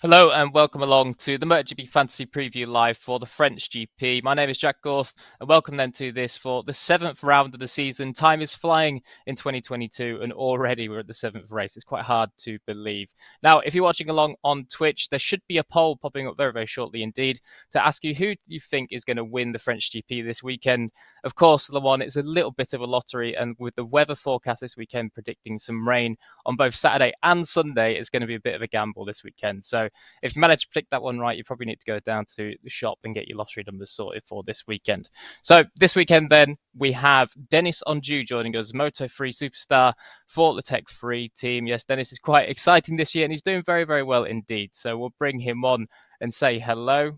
Hello and welcome along to the MotoGP Fantasy Preview Live for the French GP. My name is Jack Gorst and welcome then to this for the seventh round of the season. Time is flying in 2022 and already we're at the seventh race. It's quite hard to believe. Now, if you're watching along on Twitch, there should be a poll popping up very, very shortly indeed to ask you who you think is going to win the French GP this weekend. Of course, Le Mans, it's a little bit of a lottery, and with the weather forecast this weekend predicting some rain on both Saturday and Sunday, it's going to be a bit of a gamble this weekend. So if you manage to pick that one right, you probably need to go down to the shop and get your lottery numbers sorted for this weekend. So this weekend then, we have Deniz Oncu joining us, Moto3 superstar for the Tech 3 team. Yes, Deniz is quite exciting this year and he's doing very, very well indeed. So we'll bring him on and say hello.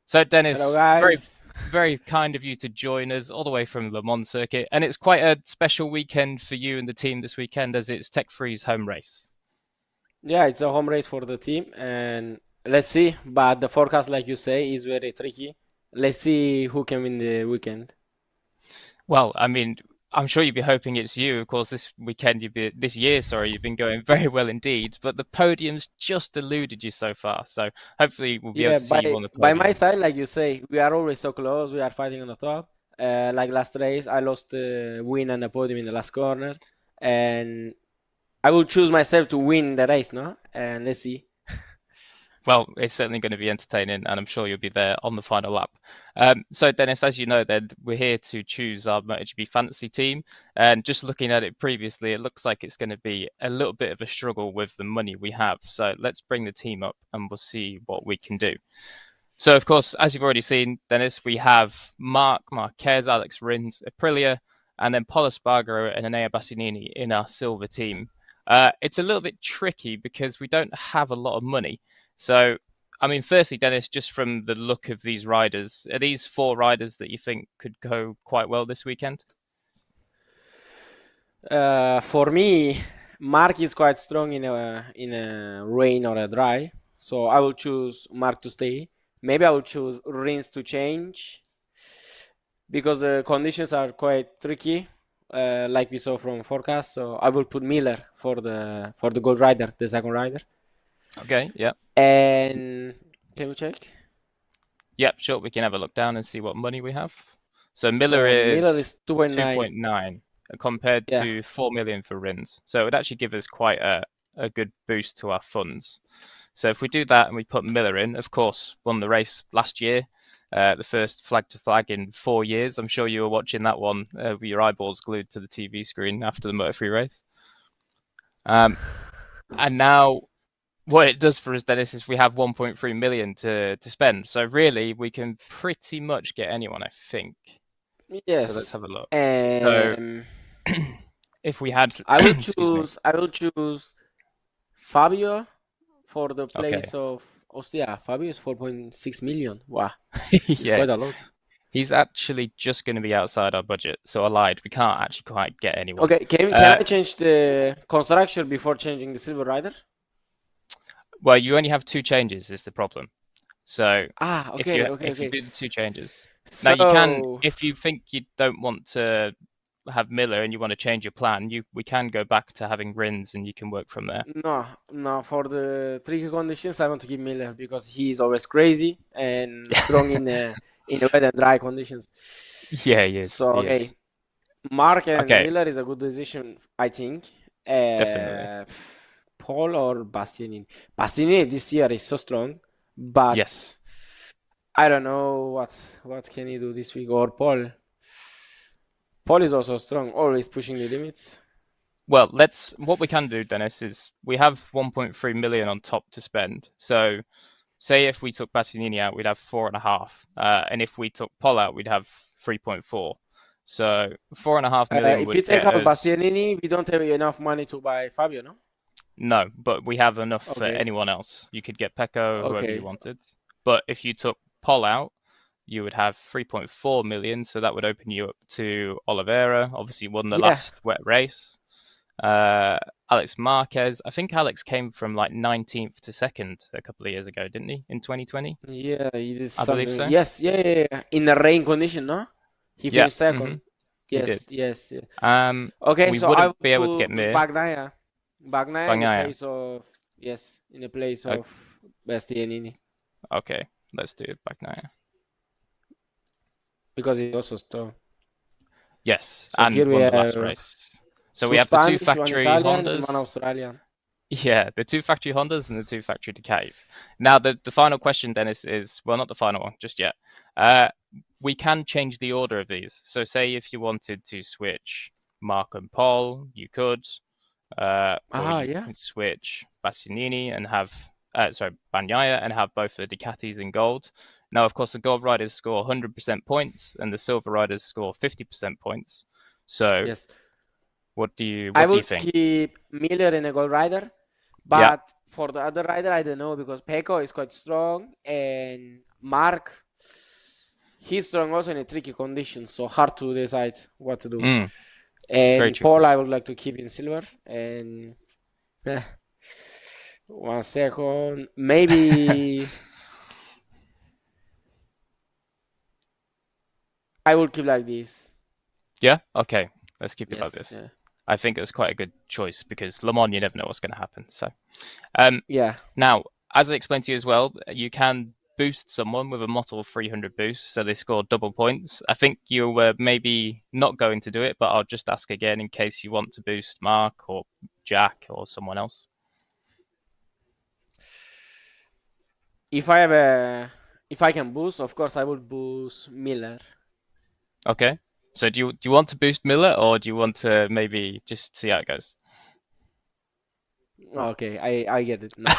So Deniz, Hello very, guys. very kind of you to join us all the way from Le Mans circuit. And it's quite a special weekend for you and the team this weekend as it's Tech 3's home race. Yeah, it's a home race for the team, and let's see. But the forecast, like you say, is very tricky. Let's see who can win the weekend. Well, I mean, I'm sure you'd be hoping it's you. Of course, this year, you've been going very well indeed. But the podium's just eluded you so far. So hopefully we'll be able Yeah, to see you on the by my podium. side, like you say, we are always so close. We are fighting on the top. Like last race, I lost the win and the podium in the last corner, and I will choose myself to win the race, no? And let's see. Well, it's certainly going to be entertaining, and I'm sure you'll be there on the final lap. So, Deniz, as you know, then we're here to choose our MotoGP fantasy team, and just looking at it previously, it looks like it's going to be a little bit of a struggle with the money we have. So, let's bring the team up, and we'll see what we can do. So, of course, as you've already seen, Deniz, we have Marc Marquez, Alex Rins, Aprilia, and then Pol Espargaro and Enea Bastianini in our silver team. It's a little bit tricky because we don't have a lot of money. So, I mean, firstly, Deniz, just from the look of these riders, are these four riders that you think could go quite well this weekend? For me, Mark is quite strong in a rain or a dry, so I will choose Mark to stay. Maybe I will choose Rins to change because the conditions are quite tricky, like we saw from forecast. So I will put Miller for the gold rider, the second rider. Okay, yeah. And can we check? Yep, sure. We can have a look down and see what money we have. So Miller So Miller is is 2.9. 2.9 compared Yeah. to 4 million for Rins. So it would actually give us quite a good boost to our funds. So if we do that and we put Miller in, of course, won the race last year, the first flag to flag in 4 years. I'm sure you were watching that one with your eyeballs glued to the TV screen after the Moto3 race. And now what it does for us, Deniz, is we have 1.3 million to spend. So really, we can pretty much get anyone, I think. So let's Yes. have a look. So if we had, I will excuse me. I will choose Fabio for the Okay. place of Ostia. Fabio is 4.6 million. Wow, it's quite a lot. He's actually just going to be outside our budget. So I lied. We can't actually quite get anyone. Okay, can I change the construction before changing the silver rider? Well, you only have 2 changes is the problem. So okay, if you do the 2 changes. So Now you can, if you think you don't want to have Miller and you want to change your plan, we can go back to having Rins and you can work from there. no, for the tricky conditions, I want to give Miller because he's always crazy and strong in wet and dry conditions. Yeah, he is. So he okay, is. Mark and Okay, Miller is a good decision, I think. definitely. Paul or Bastianini? Bastianini this year is so strong, but Yes. I don't know what can he do this week. Or Paul. Paul is also strong, always pushing the limits. Well, what we can do, Deniz, is we have 1.3 million on top to spend. So say if we took Bastianini out, we'd have 4.5. And if we took Paul out, we'd have 3.4. So 4.5 million If would you take get out us. Bastianini, we don't have enough money to buy Fabio, no? No, but we have enough for Okay, anyone else. You could get Pecco, whoever you okay. wanted. But if you took Paul out, you would have 3.4 million. So that would open you up to Oliveira. Obviously, won the Yeah, last wet race. Alex Marquez. I think Alex came from like 19th to 2nd a couple of years ago, didn't he? In 2020, yeah, he did I believe something. so. Yes, yeah. In the rain condition, no? He Yeah, finished second. he did. Yes. Okay, We so I wouldn't will be able to get put Mir. Bagnaia in the Bangaya. place of Yes, in the place O- of Bastianini Okay, let's do Bagnaia. because he's also strong. Yes, So and here we won the last have race. So we two have the two Spanish, one factory Italian, and one Hondas. Australian. Yeah, the two factory Hondas and the two factory Ducatis. Now, the final question, Dennis, is well, not the final one just yet. Uh, we can change the order of these. So, say if you wanted to switch Mark and Paul, you could, or Ah, you yeah. could switch Bastianini and have, Bagnaia and have both the Ducatis in gold. Now, of course, the gold riders score 100% points and the silver riders score 50% points. So, Yes. I what do you will think? keep Miller in a gold rider, Yeah. but for the other rider, I don't know because Pecco is quite strong and Mark, he's strong also in a tricky condition, so hard to decide what to do. Mm, very And tricky. Paul, I would like to keep in silver. And eh, 1 second, maybe I will keep like this. Yeah? Okay. Let's keep it like Yes, this. I think it's quite a good choice because Le Mans, you never know what's going to happen. So, um, yeah. now, as I explained to you as well, you can boost someone with a Mottl 300 boost, so they score double points. I think you were maybe not going to do it, but I'll just ask again in case you want to boost Mark or Jack or someone else. If I can boost, of course I would boost Miller. Okay. So do you want to boost Miller or do you want to maybe just see how it goes? Okay, I get it. No,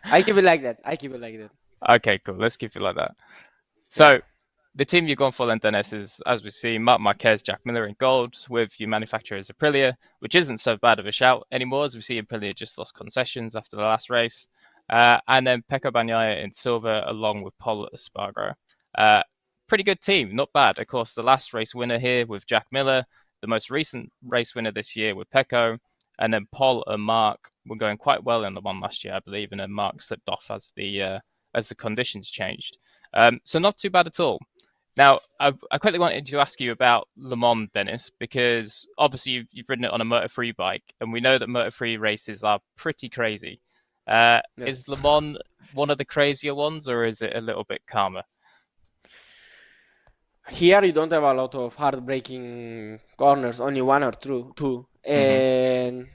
I keep it like that. I keep it like that. Okay, cool. Let's keep it like that. Yeah. So the team you've gone for then, Dennis, is, as we see, Marc Marquez, Jack Miller in gold, with your manufacturers Aprilia, which isn't so bad of a shout anymore, as we see Aprilia just lost concessions after the last race. And then Pecco Bagnaia in silver, along with Paul Espargaro. Pretty good team, not bad. Of course, the last race winner here with Jack Miller, the most recent race winner this year with Pecco, and then Paul and Mark were going quite well in the one last year, I believe, and then Mark slipped off as the conditions changed. So not too bad at all. Now, I quickly wanted to ask you about Le Mans, Dennis, because obviously you've ridden it on a Moto3 bike, and we know that Moto3 races are pretty crazy. Is Yes. Le Mans one of the crazier ones, or is it a little bit calmer? Here you don't have a lot of heartbreaking corners, only one or two. Hmm. And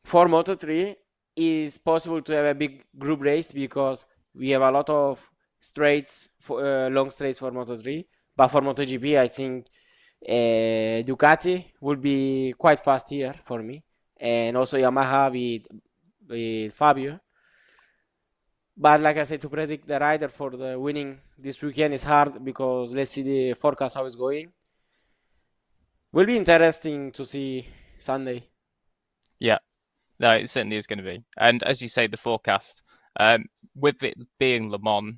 for Moto3, it's possible to have a big group race because we have a lot of straights, long straights for Moto3. But for MotoGP, I think Ducati would be quite fast here for me. And also Yamaha with Fabio. But like I said, to predict the rider for the winning this weekend is hard because let's see the forecast how it's going. Will be interesting to see Sunday. Yeah, no, it certainly is going to be. And as you say, the forecast, with it being Le Mans,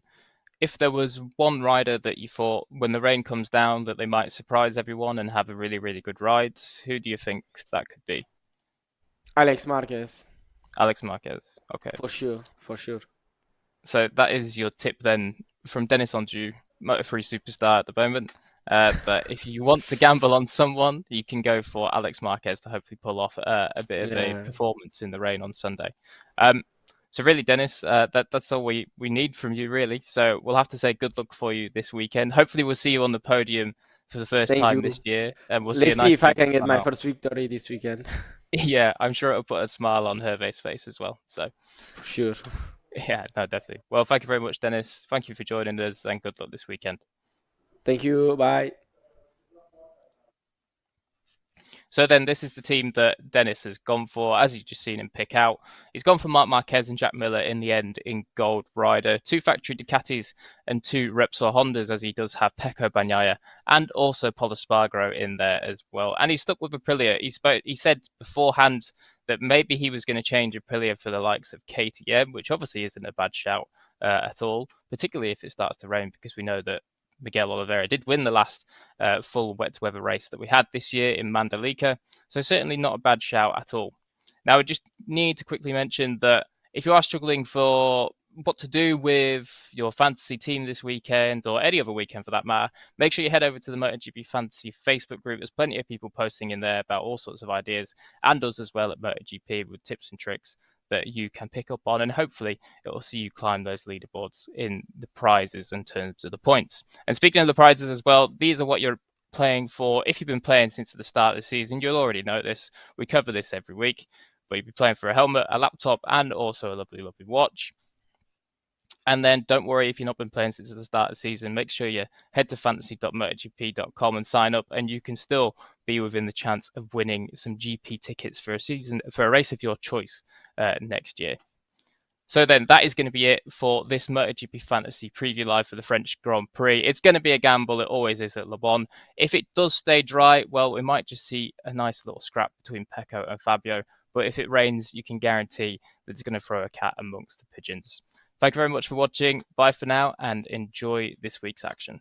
if there was one rider that you thought when the rain comes down that they might surprise everyone and have a really, really good ride, who do you think that could be? Alex Marquez, Alex Marquez. Okay. for sure, for sure. So that is your tip then from Deniz Oncu, Moto3 superstar at the moment. But if you want to gamble on someone, you can go for Alex Marquez to hopefully pull off a bit of a Yeah. performance in the rain on Sunday. So really, Dennis, that's all we need from you, really. So we'll have to say good luck for you this weekend. Hopefully, we'll see you on the podium for the first Thank time you. this year, and we'll see a Let's see nice if I Giro can get my Romano. first victory this weekend. Yeah, I'm sure it'll put a smile on Hervé's face as well. So For sure. yeah, no, definitely. Well, thank you very much, Dennis. Thank you for joining us, and good luck this weekend. Thank you. Bye. So then this is the team that Dennis has gone for, as you've just seen him pick out. He's gone for Marc Marquez and Jack Miller in the end in Gold Rider, two factory Ducatis and two Repsol Hondas, as he does have Pecco Bagnaia and also Pol Espargaro in there as well. And he stuck with Aprilia. He said beforehand that maybe he was going to change Aprilia for the likes of KTM, which obviously isn't a bad shout at all, particularly if it starts to rain, because we know that Miguel Oliveira did win the last full wet weather race that we had this year in Mandalika. So certainly not a bad shout at all. Now, I just need to quickly mention that if you are struggling for what to do with your fantasy team this weekend or any other weekend for that matter, make sure you head over to the MotoGP Fantasy Facebook group. There's plenty of people posting in there about all sorts of ideas and us as well at MotoGP with tips and tricks that you can pick up on, and hopefully it will see you climb those leaderboards in the prizes in terms of the points. And speaking of the prizes as well, these are what you're playing for. If you've been playing since the start of the season, you'll already know this. We cover this every week, but you'll be playing for a helmet, a laptop, and also a lovely watch. And then don't worry if you've not been playing since the start of the season. Make sure you head to fantasy.motogp.com and sign up, and you can still be within the chance of winning some GP tickets for a race of your choice next year. So then that is going to be it for this MotoGP Fantasy Preview Live for the French Grand Prix. It's going to be a gamble. It always is at Le Bon. If it does stay dry, well, we might just see a nice little scrap between Pecco and Fabio. But if it rains, you can guarantee that it's going to throw a cat amongst the pigeons. Thank you very much for watching. Bye for now and enjoy this week's action.